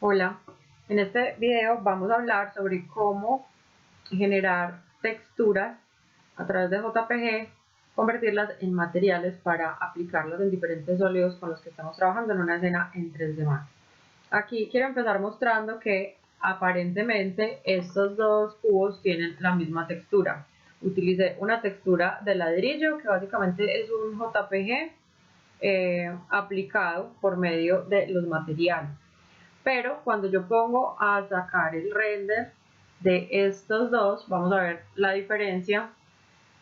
Hola, en este video vamos a hablar sobre cómo generar texturas a través de JPG, convertirlas en materiales para aplicarlas en diferentes óleos con los que estamos trabajando en una escena en 3D Max. Aquí quiero empezar mostrando que aparentemente estos dos cubos tienen la misma textura. Utilicé una textura de ladrillo que básicamente es un JPG aplicado por medio de los materiales. Pero cuando yo pongo a sacar el render de estos dos, vamos a ver la diferencia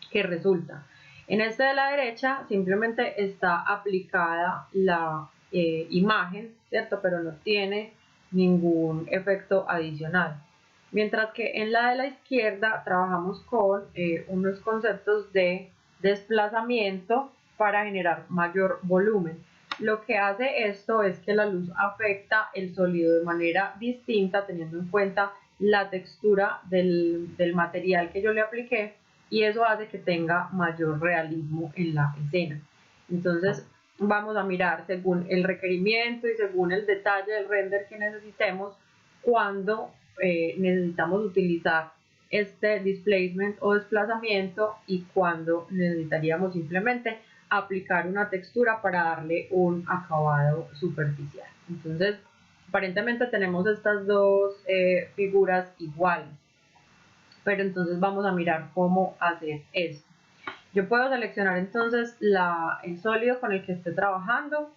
que resulta. En este de la derecha simplemente está aplicada la imagen, ¿cierto? Pero no tiene ningún efecto adicional. Mientras que en la de la izquierda trabajamos con unos conceptos de desplazamiento para generar mayor volumen. Lo que hace esto es que la luz afecta el sólido de manera distinta, teniendo en cuenta la textura del material que yo le apliqué, y eso hace que tenga mayor realismo en la escena. Entonces vamos a mirar según el requerimiento y según el detalle del render que necesitemos cuando necesitamos utilizar este displacement o desplazamiento y cuando necesitaríamos simplemente aplicar una textura para darle un acabado superficial. Entonces aparentemente tenemos estas dos figuras iguales, pero entonces vamos a mirar cómo hacer esto. Yo puedo seleccionar entonces el sólido con el que esté trabajando,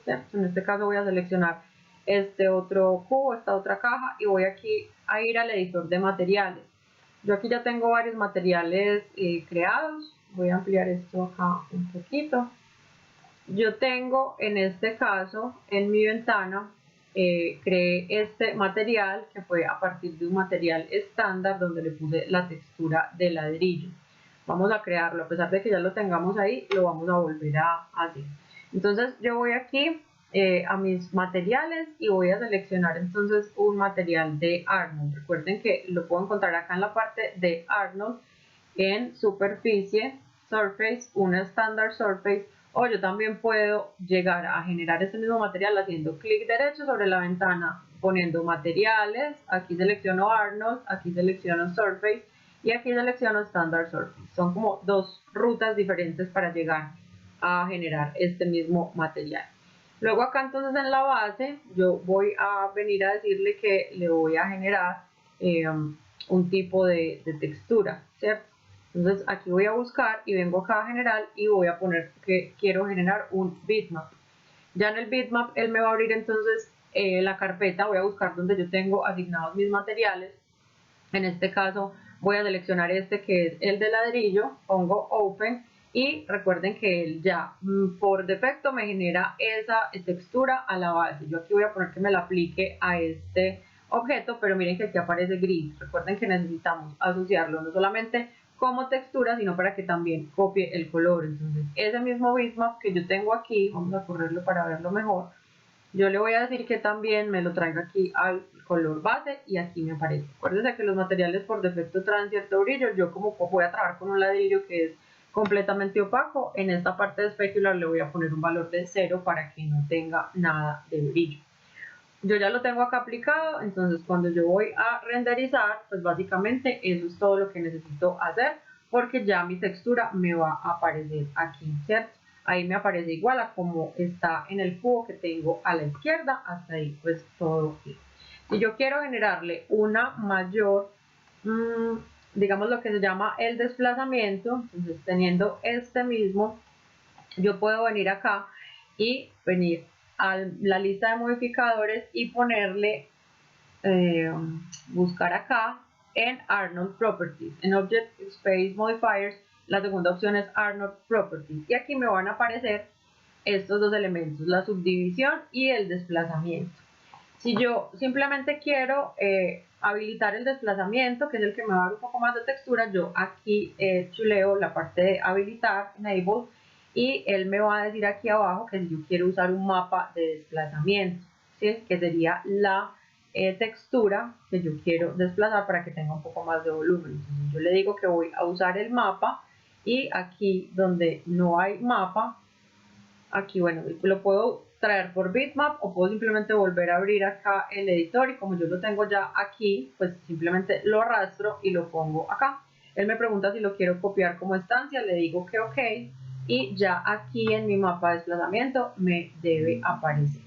¿cierto? En este caso voy a seleccionar este otro cubo, esta otra caja, y voy aquí a ir al editor de materiales. Yo aquí ya tengo varios materiales creados. Voy a ampliar esto acá un poquito. Yo tengo en este caso en mi ventana creé este material que fue a partir de un material estándar donde le puse la textura de ladrillo. Vamos a crearlo, a pesar de que ya lo tengamos ahí, lo vamos a volver a hacer. Entonces yo voy aquí a mis materiales y voy a seleccionar entonces un material de Arnold. Recuerden que lo puedo encontrar acá en la parte de Arnold, en superficie, surface, una standard surface, o yo también puedo llegar a generar ese mismo material haciendo clic derecho sobre la ventana, poniendo materiales, aquí selecciono Arnold, aquí selecciono surface y aquí selecciono standard surface. Son como dos rutas diferentes para llegar a generar este mismo material. Luego acá entonces en la base yo voy a venir a decirle que le voy a generar un tipo de textura, ¿cierto? Entonces aquí voy a buscar y vengo acá a general y voy a poner que quiero generar un bitmap. Ya en el bitmap él me va a abrir entonces la carpeta, voy a buscar donde yo tengo asignados mis materiales. En este caso voy a seleccionar este que es el de ladrillo, pongo open y recuerden que él ya por defecto me genera esa textura a la base. Yo aquí voy a poner que me la aplique a este objeto, pero miren que aquí aparece gris. Recuerden que necesitamos asociarlo no solamente como textura, sino para que también copie el color. Entonces ese mismo bitmap que yo tengo aquí, vamos a correrlo para verlo mejor, yo le voy a decir que también me lo traiga aquí al color base y aquí me aparece. Acuérdense que los materiales por defecto traen cierto brillo. Yo como voy a trabajar con un ladrillo que es completamente opaco, en esta parte de specular le voy a poner un valor de 0 para que no tenga nada de brillo. Yo ya lo tengo acá aplicado, entonces cuando yo voy a renderizar, pues básicamente eso es todo lo que necesito hacer, porque ya mi textura me va a aparecer aquí, ¿cierto? Ahí me aparece igual a como está en el cubo que tengo a la izquierda, hasta ahí pues todo bien. Si yo quiero generarle una mayor, digamos lo que se llama el desplazamiento, entonces teniendo este mismo, yo puedo venir acá y venir a la lista de modificadores y ponerle, buscar acá en Arnold Properties, en Object Space Modifiers, la segunda opción es Arnold Properties y aquí me van a aparecer estos dos elementos, la subdivisión y el desplazamiento. Si yo simplemente quiero habilitar el desplazamiento, que es el que me va a dar un poco más de textura, yo aquí chuleo la parte de habilitar, enable, y él me va a decir aquí abajo que si yo quiero usar un mapa de desplazamiento, ¿sí? Que sería la textura que yo quiero desplazar para que tenga un poco más de volumen. Entonces yo le digo que voy a usar el mapa y aquí donde no hay mapa, aquí bueno, lo puedo extraer por bitmap o puedo simplemente volver a abrir acá el editor y como yo lo tengo ya aquí, pues simplemente lo arrastro y lo pongo acá. Él me pregunta si lo quiero copiar como estancia, le digo que ok y ya aquí en mi mapa de desplazamiento me debe aparecer.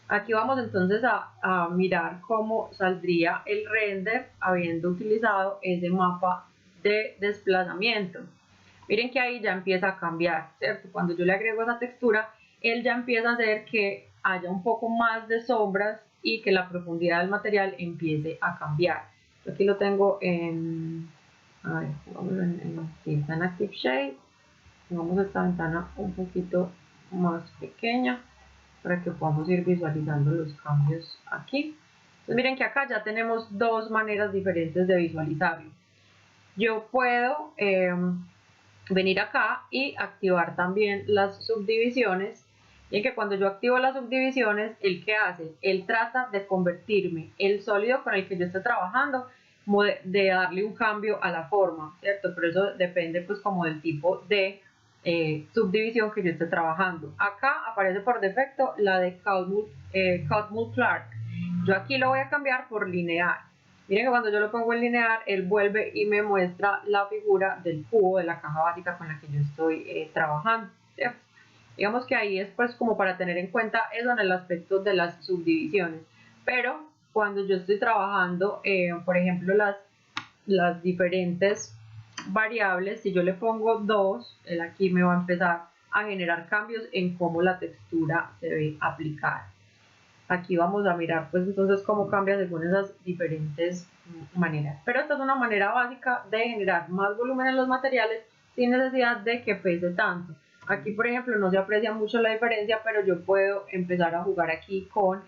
Aquí vamos entonces a mirar cómo saldría el render habiendo utilizado ese mapa de desplazamiento. Miren que ahí ya empieza a cambiar, ¿cierto? Cuando yo le agrego esa textura, él ya empieza a hacer que haya un poco más de sombras y que la profundidad del material empiece a cambiar. Yo aquí lo tengo en, a ver, vamos sí, está en Active Shade. Pongamos esta ventana un poquito más pequeña para que podamos ir visualizando los cambios aquí. Entonces miren que acá ya tenemos dos maneras diferentes de visualizarlo. Yo puedo venir acá y activar también las subdivisiones. Y que cuando yo activo las subdivisiones, ¿el qué hace? Él trata de convertirme el sólido con el que yo estoy trabajando, de darle un cambio a la forma, ¿cierto? Pero eso depende pues como del tipo de subdivisión que yo esté trabajando. Acá aparece por defecto la de Catmull Clark. Yo aquí lo voy a cambiar por lineal. Miren que cuando yo lo pongo en lineal, él vuelve y me muestra la figura del cubo de la caja básica con la que yo estoy trabajando, ¿cierto? Digamos que ahí es pues como para tener en cuenta eso en el aspecto de las subdivisiones. Pero cuando yo estoy trabajando, por ejemplo, las diferentes variables, si yo le pongo 2, él aquí me va a empezar a generar cambios en cómo la textura se ve aplicada. Aquí vamos a mirar pues entonces cómo cambia según esas diferentes maneras. Pero esta es una manera básica de generar más volumen en los materiales sin necesidad de que pese tanto. Aquí por ejemplo no se aprecia mucho la diferencia, pero yo puedo empezar a jugar aquí con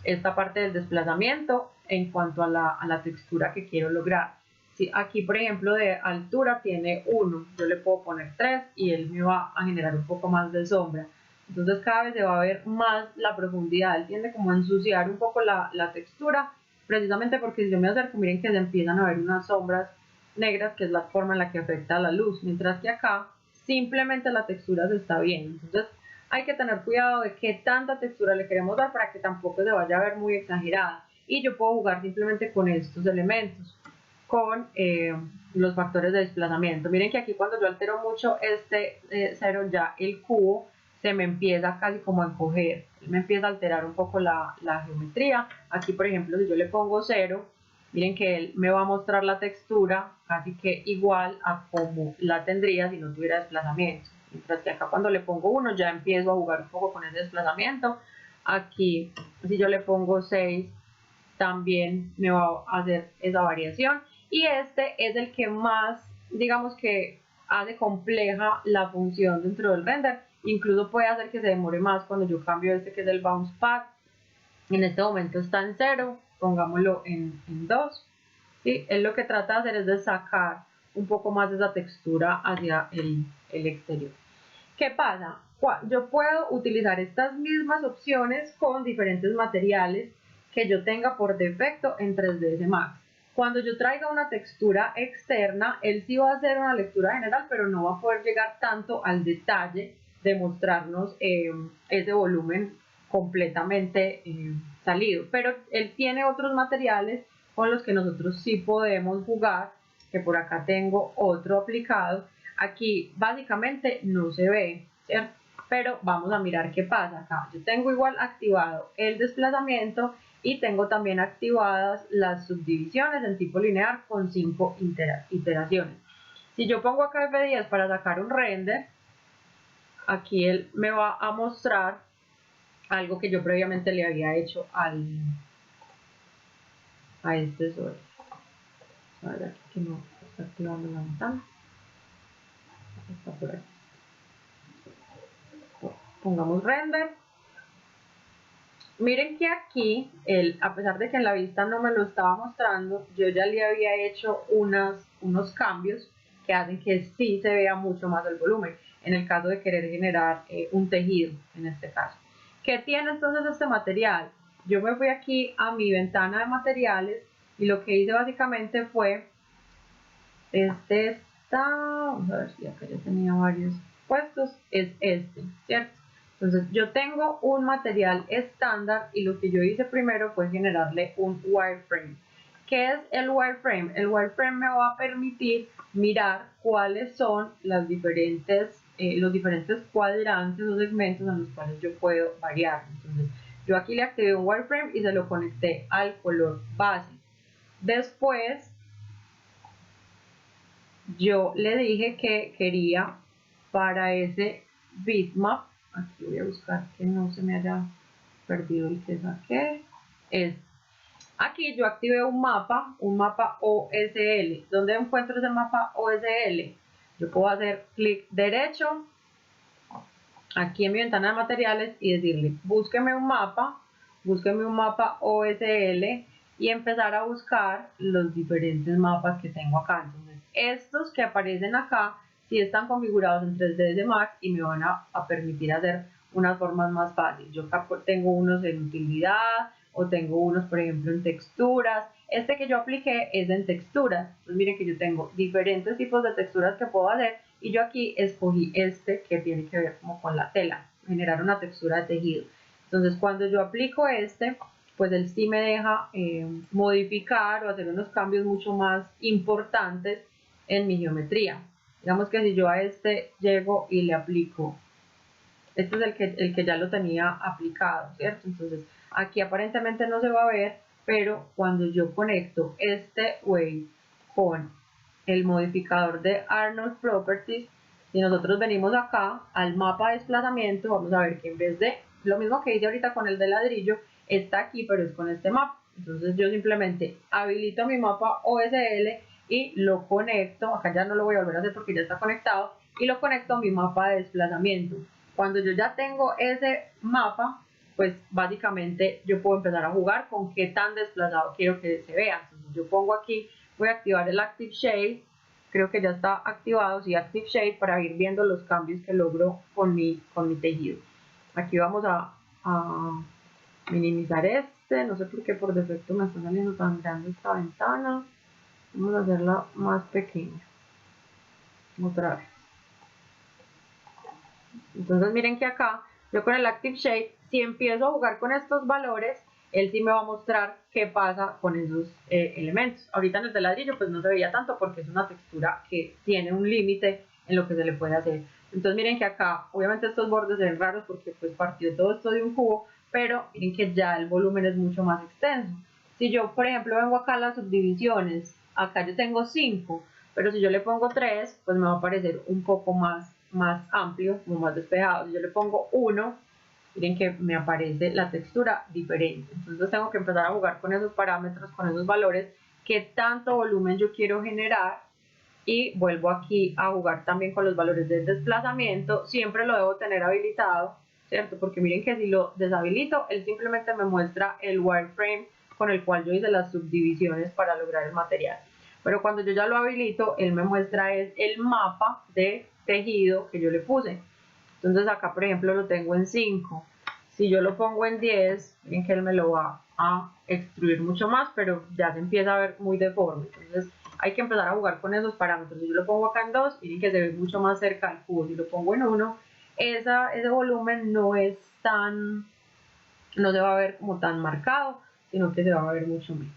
esta parte del desplazamiento en cuanto a la textura que quiero lograr. Si aquí por ejemplo de altura tiene 1, yo le puedo poner 3 y él me va a generar un poco más de sombra. Entonces cada vez se va a ver más la profundidad, él tiende como a ensuciar un poco la textura, precisamente porque si yo me acerco, miren que se empiezan a ver unas sombras negras, que es la forma en la que afecta la luz, mientras que acá simplemente la textura se está viendo. Entonces hay que tener cuidado de qué tanta textura le queremos dar para que tampoco se vaya a ver muy exagerada. Y yo puedo jugar simplemente con estos elementos, con los factores de desplazamiento. Miren que aquí cuando yo altero mucho este 0, ya el cubo se me empieza casi como a encoger, me empieza a alterar un poco la geometría. Aquí por ejemplo si yo le pongo 0, miren que él me va a mostrar la textura casi que igual a como la tendría si no tuviera desplazamiento. Mientras que acá cuando le pongo 1 ya empiezo a jugar un poco con ese desplazamiento. Aquí si yo le pongo 6 también me va a hacer esa variación. Y este es el que más, digamos que hace compleja la función dentro del render. Incluso puede hacer que se demore más cuando yo cambio este que es el bounce path. En este momento está en 0, pongámoslo en 2. ¿Sí? Él lo que trata de hacer es de sacar un poco más de esa textura hacia el exterior. ¿Qué pasa? Yo puedo utilizar estas mismas opciones con diferentes materiales que yo tenga por defecto en 3ds Max. Cuando yo traiga una textura externa, él sí va a hacer una lectura general, pero no va a poder llegar tanto al detalle de mostrarnos ese volumen completamente salido. Pero él tiene otros materiales con los que nosotros sí podemos jugar, que por acá tengo otro aplicado. Aquí básicamente no se ve, ¿cierto? Pero vamos a mirar qué pasa acá. Yo tengo igual activado el desplazamiento y tengo también activadas las subdivisiones en tipo lineal con 5 iteraciones. Si yo pongo acá F10 para sacar un render, aquí él me va a mostrar algo que yo previamente le había hecho a este sol. A ver aquí que no está activando la ventana. Está por aquí. Pongamos render. Miren que aquí, a pesar de que en la vista no me lo estaba mostrando, yo ya le había hecho unos cambios que hacen que sí se vea mucho más el volumen, en el caso de querer generar un tejido, en este caso. ¿Qué tiene entonces este material? Yo me fui aquí a mi ventana de materiales y lo que hice básicamente fue, este está, vamos a ver si acá ya tenía varios puestos, es este, ¿cierto? Entonces yo tengo un material estándar y lo que yo hice primero fue generarle un wireframe. ¿Qué es el wireframe? El wireframe me va a permitir mirar cuáles son los diferentes cuadrantes o segmentos en los cuales yo puedo variar. Entonces yo aquí le activé un wireframe y se lo conecté al color base. Después yo le dije que quería para ese bitmap, aquí voy a buscar que no se me haya perdido el que saqué, aquí yo activé un mapa OSL. ¿Dónde encuentro ese mapa OSL? Yo puedo hacer clic derecho aquí en mi ventana de materiales y decirle búsqueme un mapa OSL y empezar a buscar los diferentes mapas que tengo acá. Entonces estos que aparecen acá sí están configurados en 3ds Max y me van a permitir hacer unas formas más fáciles. Yo tengo unos en utilidad o tengo unos por ejemplo en texturas. Este que yo apliqué es en texturas. Entonces miren que yo tengo diferentes tipos de texturas que puedo hacer y yo aquí escogí este que tiene que ver como con la tela, generar una textura de tejido. Entonces cuando yo aplico este, pues él sí me deja modificar o hacer unos cambios mucho más importantes en mi geometría. Digamos que si yo a este llego y le aplico, este es el que ya lo tenía aplicado, ¿cierto? Entonces aquí aparentemente no se va a ver, pero cuando yo conecto este way con el modificador de Arnold Properties, y nosotros venimos acá al mapa de desplazamiento, vamos a ver que en vez de lo mismo que hice ahorita con el de ladrillo, está aquí, pero es con este mapa. Entonces yo simplemente habilito mi mapa OSL y lo conecto, acá ya no lo voy a volver a hacer porque ya está conectado, y lo conecto a mi mapa de desplazamiento. Cuando yo ya tengo ese mapa, pues básicamente yo puedo empezar a jugar con qué tan desplazado quiero que se vea. Entonces yo pongo aquí, voy a activar el Active Shade, creo que ya está activado, sí, Active Shade, para ir viendo los cambios que logro con mi tejido. Aquí vamos a minimizar este, no sé por qué por defecto me está saliendo tan grande esta ventana, vamos a hacerla más pequeña, otra vez. Entonces miren que acá yo con el Active Shade, si empiezo a jugar con estos valores, él sí me va a mostrar qué pasa con esos elementos. Ahorita en el de ladrillo pues no se veía tanto porque es una textura que tiene un límite en lo que se le puede hacer. Entonces miren que acá, obviamente estos bordes se ven raros porque pues partió todo esto de un cubo, pero miren que ya el volumen es mucho más extenso. Si yo por ejemplo vengo acá a las subdivisiones, acá yo tengo 5, pero si yo le pongo 3, pues me va a parecer un poco más amplio, como más despejado. Si yo le pongo 1, miren que me aparece la textura diferente. Entonces tengo que empezar a jugar con esos parámetros, con esos valores, qué tanto volumen yo quiero generar, y vuelvo aquí a jugar también con los valores del desplazamiento. Siempre lo debo tener habilitado, ¿cierto? Porque miren que si lo deshabilito, él simplemente me muestra el wireframe con el cual yo hice las subdivisiones para lograr el material. Pero cuando yo ya lo habilito, él me muestra el mapa de tejido que yo le puse. Entonces acá por ejemplo lo tengo en 5. Si yo lo pongo en 10, miren que él me lo va a extruir mucho más, pero ya se empieza a ver muy deforme. Entonces hay que empezar a jugar con esos parámetros. Si yo lo pongo acá en 2, miren que se ve mucho más cerca al cubo. Si lo pongo en 1, ese volumen no es tan, no se va a ver como tan marcado, sino que se va a ver mucho menos.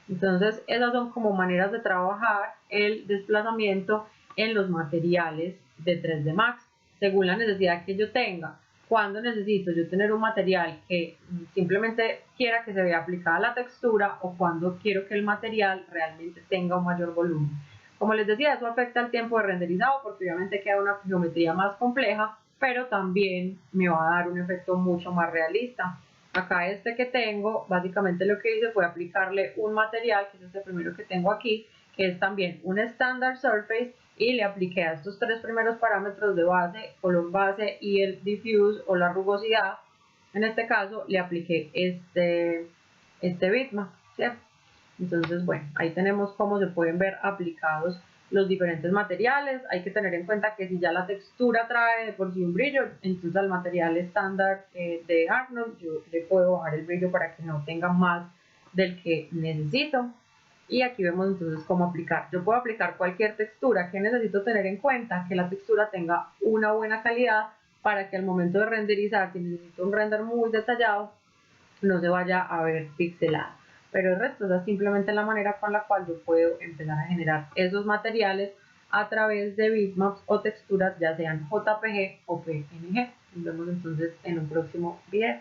Entonces esas son como maneras de trabajar el desplazamiento en los materiales de 3D Max, según la necesidad que yo tenga. Cuando necesito yo tener un material que simplemente quiera que se vea aplicada la textura, o cuando quiero que el material realmente tenga un mayor volumen. Como les decía, eso afecta el tiempo de renderizado porque obviamente queda una geometría más compleja, pero también me va a dar un efecto mucho más realista. Acá este que tengo, básicamente lo que hice fue aplicarle un material, que es este primero que tengo aquí, que es también un Standard Surface, y le apliqué a estos 3 primeros parámetros de base, color base y el diffuse o la rugosidad. En este caso le apliqué este bitmap, ¿cierto? Entonces, bueno, ahí tenemos cómo se pueden ver aplicados los diferentes materiales. Hay que tener en cuenta que si ya la textura trae de por sí un brillo, entonces al material estándar de Arnold yo le puedo bajar el brillo para que no tenga más del que necesito. Y aquí vemos entonces cómo aplicar. Yo puedo aplicar cualquier textura. Que necesito tener en cuenta que la textura tenga una buena calidad para que al momento de renderizar, si necesito un render muy detallado, no se vaya a ver pixelado. Pero el resto es simplemente la manera con la cual yo puedo empezar a generar esos materiales a través de bitmaps o texturas, ya sean JPG o PNG. Nos vemos entonces en un próximo video.